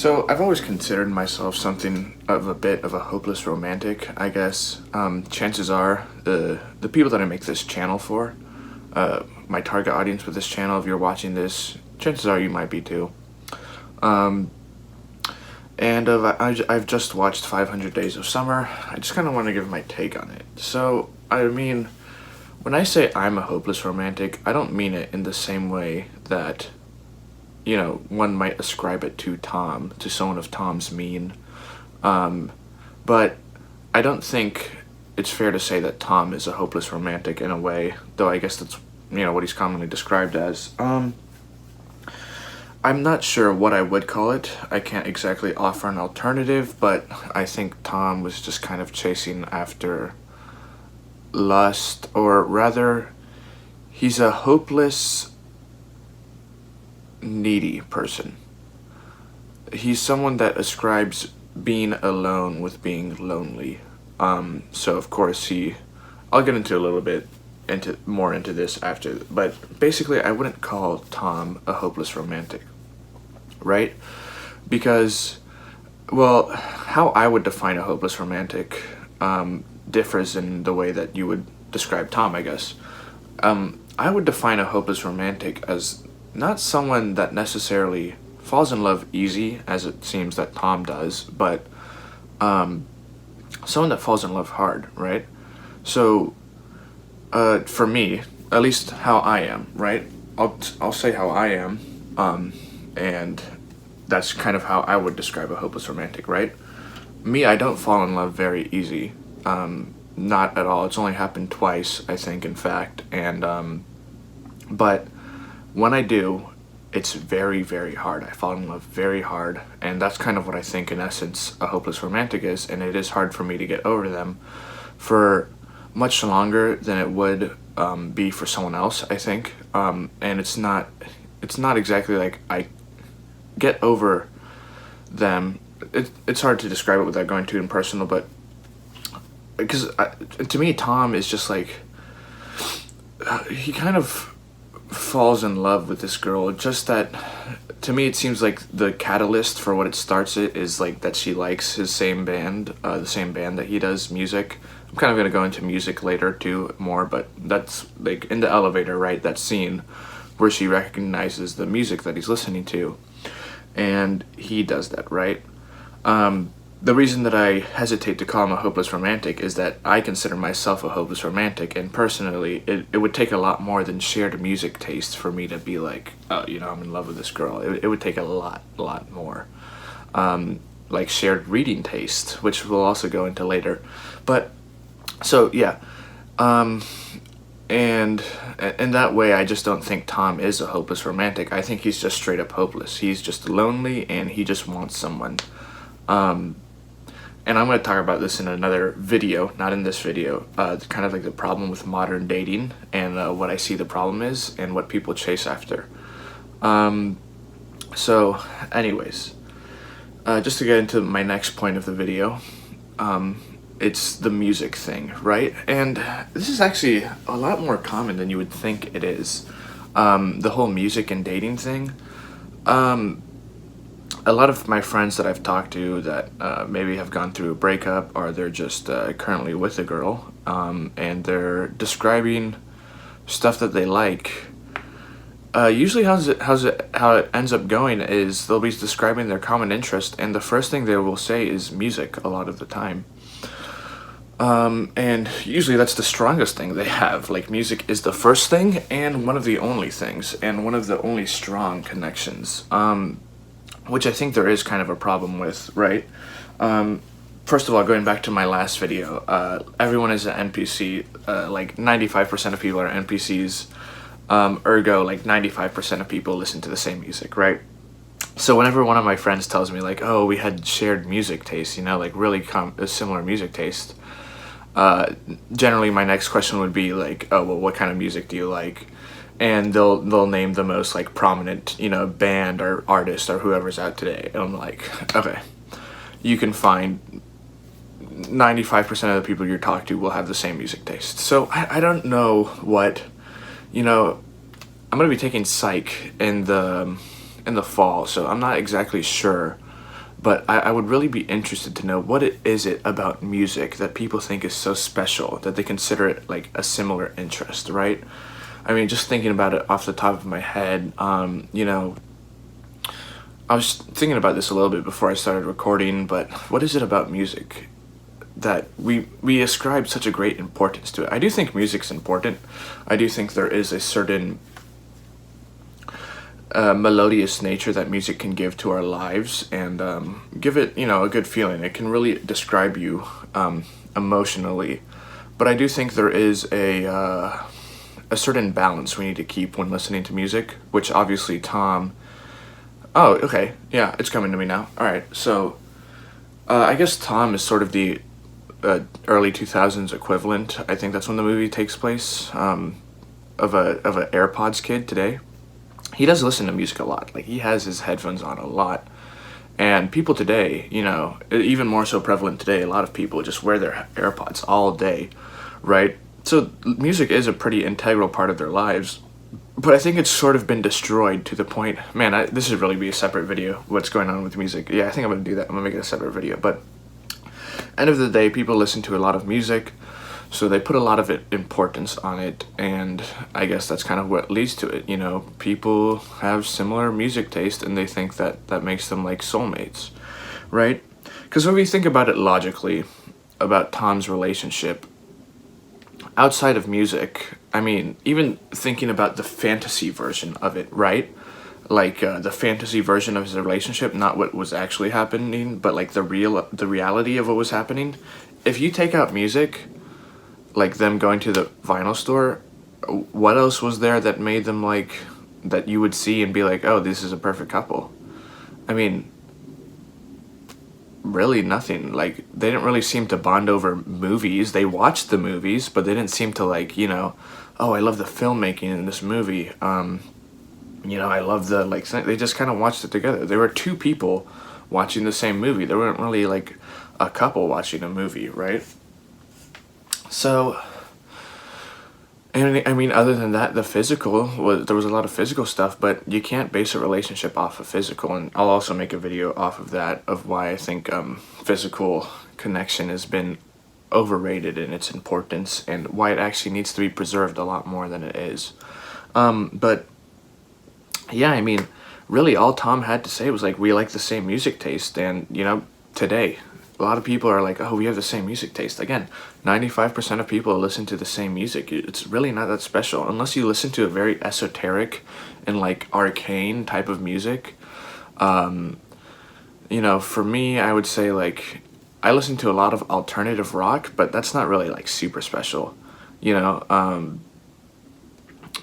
So I've always considered myself something of a bit of a hopeless romantic, I guess. Chances are the people that I make this channel for, my target audience with this channel, if you're watching this, chances are you might be too. Um, and I've just watched 500 Days of Summer. I just kind of want to give my take on it. So, I mean, when I say I'm a hopeless romantic, I don't mean it in the same way that one might ascribe it to Tom, to someone of Tom's mean. Um, but I don't think it's fair to say that Tom is a hopeless romantic in a way, though I guess that's, what he's commonly described as. I'm not sure what I would call it. I can't exactly offer an alternative, but I think Tom was just kind of chasing after lust, or rather, he's a hopeless, needy person. He's someone that ascribes being alone with being lonely. So of course I'll get into a little bit into this after, but basically I wouldn't call Tom a hopeless romantic, right? Because, well, how I would define a hopeless romantic differs in the way that you would describe Tom, I guess. I would define a hopeless romantic as not someone that necessarily falls in love easy, as it seems that Tom does, but someone that falls in love hard, right? So, for me, at least how I am, right? I'll say how I am, and that's kind of how I would describe a hopeless romantic, right? Me, I don't fall in love very easy, not at all. It's only happened twice, I think, in fact, and but when I do, it's very, very hard. I fall in love very hard, and that's kind of what I think, in essence, a hopeless romantic is, and it is hard for me to get over them for much longer than it would be for someone else, I think. And it's not exactly like I get over them. It's hard to describe it without going too impersonal, but because to me, Tom is just like, he kind of falls in love with this girl, just that to me it seems like the catalyst for what it starts it is like that she likes his same band, the same band that he does music. I'm kind of going to go into music later too more, but that's like in the elevator, right? That scene where she recognizes the music that he's listening to, and he does that, right? The reason that I hesitate to call him a hopeless romantic is that I consider myself a hopeless romantic, and personally, it would take a lot more than shared music taste for me to be like, oh, I'm in love with this girl. It would take a lot more. Like shared reading taste, which we'll also go into later. But, so, yeah. And in that way, I just don't think Tom is a hopeless romantic. I think he's just straight up hopeless. He's just lonely, and he just wants someone. And I'm going to talk about this in another video, not in this video, kind of like the problem with modern dating, and what I see the problem is, and what people chase after. So, anyways, just to get into my next point of the video, it's the music thing, right? And this is actually a lot more common than you would think it is. The whole music and dating thing. A lot of my friends that I've talked to that maybe have gone through a breakup, or they're just currently with a girl, and they're describing stuff that they like. Usually how it ends up going is they'll be describing their common interest, and the first thing they will say is music a lot of the time. And usually that's the strongest thing they have. Like, music is the first thing, and one of the only things, and one of the only strong connections. Which I think there is kind of a problem with, right? First of all, going back to my last video, everyone is an NPC. Like 95% of people are NPCs. Ergo, like 95% of people listen to the same music, right? So whenever one of my friends tells me, like, oh, we had shared music taste, like really a similar music taste, generally my next question would be like, oh, well, what kind of music do you like? And they'll name the most like prominent, band or artist or whoever's out today. And I'm like, okay, you can find 95% of the people you're talking to will have the same music taste. So I don't know what, I'm gonna be taking psych in the fall, so I'm not exactly sure but I would really be interested to know what it is it about music that people think is so special that they consider it like a similar interest, right? I mean, just thinking about it off the top of my head, I was thinking about this a little bit before I started recording, but what is it about music that we ascribe such a great importance to it? I do think music's important. I do think there is a certain melodious nature that music can give to our lives and give it, a good feeling. It can really describe you emotionally. But I do think there is a certain balance we need to keep when listening to music, which obviously Tom. Oh, okay. Yeah, it's coming to me now. All right. So I guess Tom is sort of the early 2000s equivalent. I think that's when the movie takes place, of a AirPods kid today. He does listen to music a lot. Like, he has his headphones on a lot. And people today, even more so prevalent today, a lot of people just wear their AirPods all day, right? So music is a pretty integral part of their lives. But I think it's sort of been destroyed to the point, man, this should really be a separate video, what's going on with music. Yeah, I think I'm going to do that. I'm going to make it a separate video. But end of the day, people listen to a lot of music, so they put a lot of importance on it, and I guess that's kind of what leads to it. People have similar music taste, and they think that that makes them like soulmates, right? Because when we think about it logically, about Tom's relationship, outside of music, I mean, even thinking about the fantasy version of it, right? Like the fantasy version of his relationship, not what was actually happening, but like the reality of what was happening. If you take out music, like them going to the vinyl store, what else was there that made them like, that you would see and be like, oh, this is a perfect couple? I mean, really nothing. Like, they didn't really seem to bond over movies. They watched the movies, but they didn't seem to like, oh, I love the filmmaking in this movie. I love the, like, they just kind of watched it together. There were two people watching the same movie. There weren't really like a couple watching a movie, right? So, and I mean, other than that, there was a lot of physical stuff, but you can't base a relationship off of physical. And I'll also make a video off of that, of why I think physical connection has been overrated in its importance, and why it actually needs to be preserved a lot more than it is. But yeah, I mean, really all Tom had to say was like, we like the same music taste, and today a lot of people are like, oh, we have the same music taste. Again, 95% of people listen to the same music. It's really not that special unless you listen to a very esoteric and like arcane type of music. For me, I would say like, I listen to a lot of alternative rock, but that's not really like super special. I'm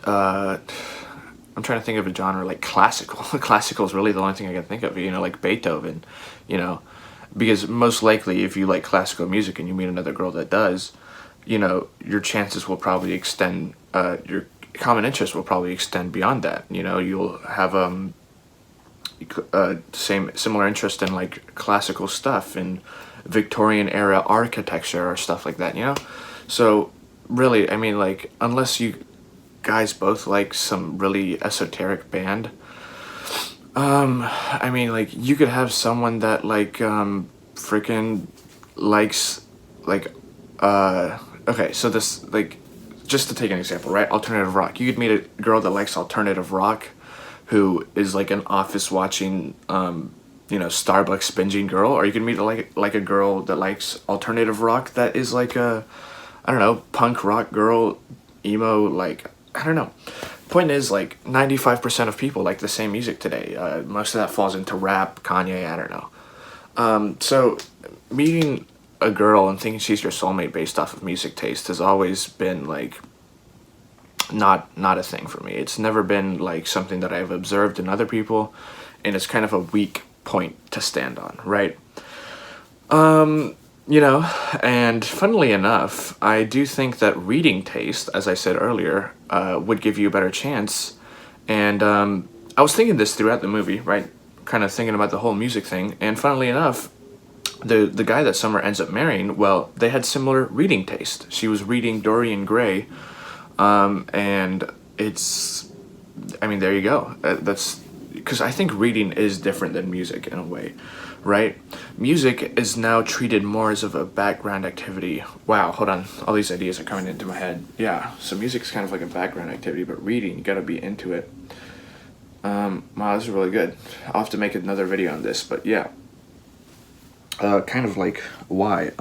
trying to think of a genre like classical. Classical is really the only thing I can think of, like Beethoven, because most likely if you like classical music and you meet another girl that does, your chances will probably extend, your common interest will probably extend beyond that. You'll have similar interest in like classical stuff and Victorian era architecture or stuff like that, So really, I mean, like, unless you guys both like some really esoteric band, I mean, like, you could have someone that like freaking likes like okay, so this, like, just to take an example, right? Alternative rock. You could meet a girl that likes alternative rock who is like an office watching Starbucks binging girl, or you could meet like a girl that likes alternative rock that is like a, I don't know, punk rock girl, emo, like, I don't know. Point is, like, 95% of people like the same music today. Most of that falls into rap, Kanye, I don't know. So meeting a girl and thinking she's your soulmate based off of music taste has always been like not a thing for me. It's never been like something that I've observed in other people, and it's kind of a weak point to stand on, right? And funnily enough, I do think that reading taste, as I said earlier, would give you a better chance. And I was thinking this throughout the movie, right? Kind of thinking about the whole music thing. And funnily enough, the guy that Summer ends up marrying, well, they had similar reading taste. She was reading Dorian Gray, and it's, I mean, there you go. That's, because I think reading is different than music in a way, right? Music is now treated more as of a background activity. Wow, hold on, all these ideas are coming into my head. Yeah, so music's kind of like a background activity, but reading, you gotta be into it. Wow, this is really good. I'll have to make another video on this, but yeah. Kind of like why.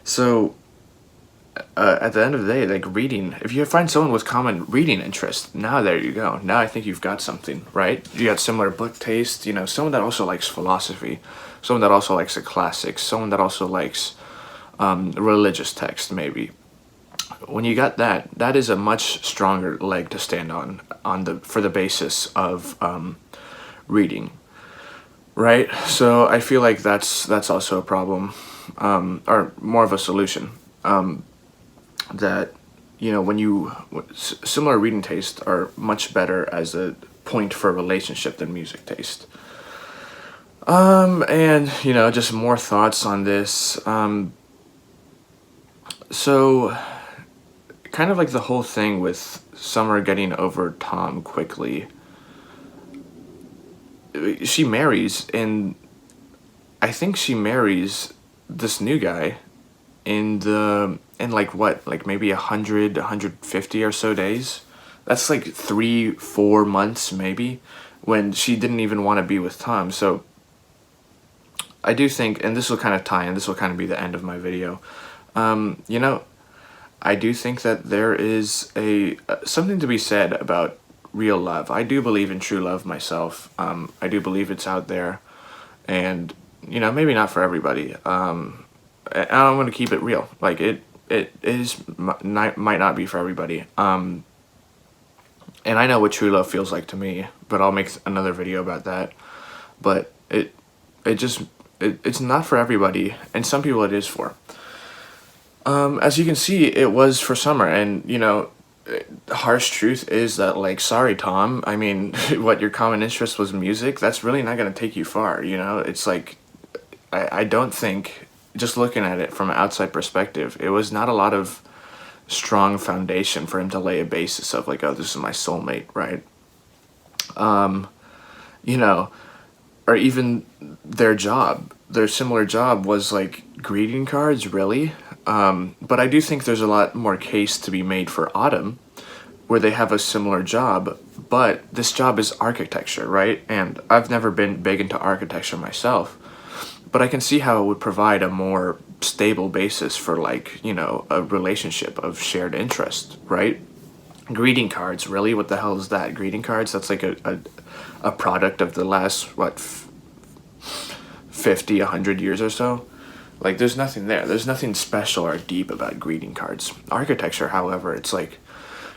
So at the end of the day, like reading, if you find someone with common reading interest, now there you go. Now I think you've got something, right? You got similar book taste, you know, someone that also likes philosophy, someone that also likes the classics, someone that also likes religious text, maybe. When you got that, that is a much stronger leg to stand on the for the basis of reading, right? So I feel like that's also a problem, or more of a solution. That, you know, when you similar reading tastes are much better as a point for a relationship than music taste. And you know, just more thoughts on this. So kind of like the whole thing with Summer getting over Tom quickly. She marries, and I think she marries this new guy in like what, like maybe 150 or so days. That's like 3-4 months maybe, when she didn't even want to be with Tom. So I do think, and this will kind of tie in, this will kind of be the end of my video. You know, I do think that there is something to be said about real love. I do believe in true love myself. I do believe it's out there, and you know, maybe not for everybody. And I'm going to keep it real. Like might not be for everybody. And I know what true love feels like to me, but I'll make another video about that. But it's not for everybody, and some people it is for. As you can see, it was for Summer, and you know, the harsh truth is that, like, sorry Tom, I mean, what, your common interest was music? That's really not going to take you far, you know? It's like, I don't think, just looking at it from an outside perspective, it was not a lot of strong foundation for him to lay a basis of like, oh, this is my soulmate, right? You know, or even their similar job was like greeting cards, really. But I do think there's a lot more case to be made for Autumn, where they have a similar job, but this job is architecture, right? And I've never been big into architecture myself, but I can see how it would provide a more stable basis for, like, you know, a relationship of shared interest, right? Greeting cards, really? What the hell is that? Greeting cards? That's like a product of the last, what, 50, 100 years or so? Like, there's nothing there. There's nothing special or deep about greeting cards. Architecture, however, it's like,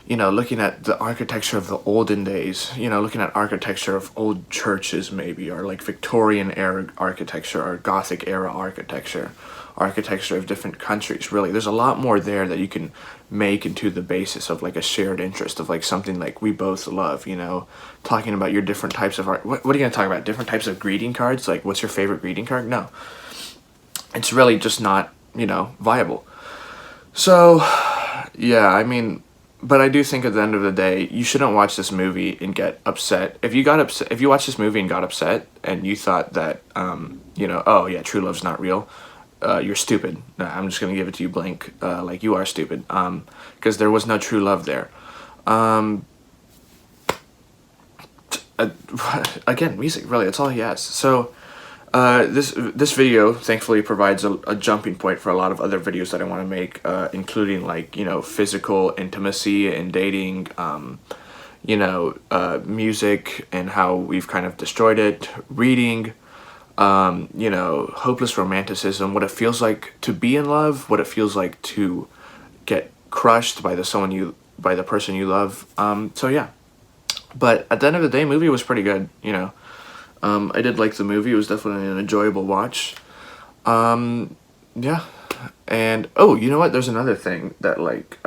you know, looking at the architecture of the olden days, you know, looking at architecture of old churches maybe, or like Victorian era architecture or Gothic era architecture of different countries, really. There's a lot more there that you can make into the basis of like a shared interest of like something like we both love, you know, talking about your different types of art. What are you going to talk about? Different types of greeting cards? Like, what's your favorite greeting card? No. It's really just not, you know, viable. So, yeah, I mean, but I do think at the end of the day, you shouldn't watch this movie and get upset. If you watched this movie and got upset and you thought that, you know, oh yeah, true love's not real, you're stupid. I'm just gonna give it to you blank. Like, you are stupid. Because there was no true love there. Again, music, really, that's all he has. So, this video thankfully provides a jumping point for a lot of other videos that I want to make, including, like, you know, physical intimacy and dating, you know, music and how we've kind of destroyed it, reading, you know, hopeless romanticism, what it feels like to be in love, what it feels like to get crushed by the person you love. So yeah, but at the end of the day, movie was pretty good, you know. I did like the movie. It was definitely an enjoyable watch. Yeah. And, oh, you know what? There's another thing that, like,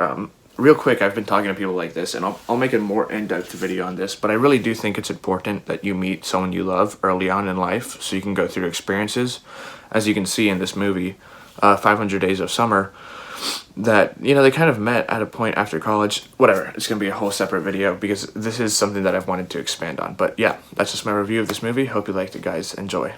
real quick, I've been talking to people like this, and I'll make a more in-depth video on this, but I really do think it's important that you meet someone you love early on in life so you can go through experiences. As you can see in this movie, 500 Days of Summer, that, you know, they kind of met at a point after college. Whatever, it's gonna be a whole separate video because this is something that I've wanted to expand on. But yeah, that's just my review of this movie. Hope you liked it, guys. Enjoy.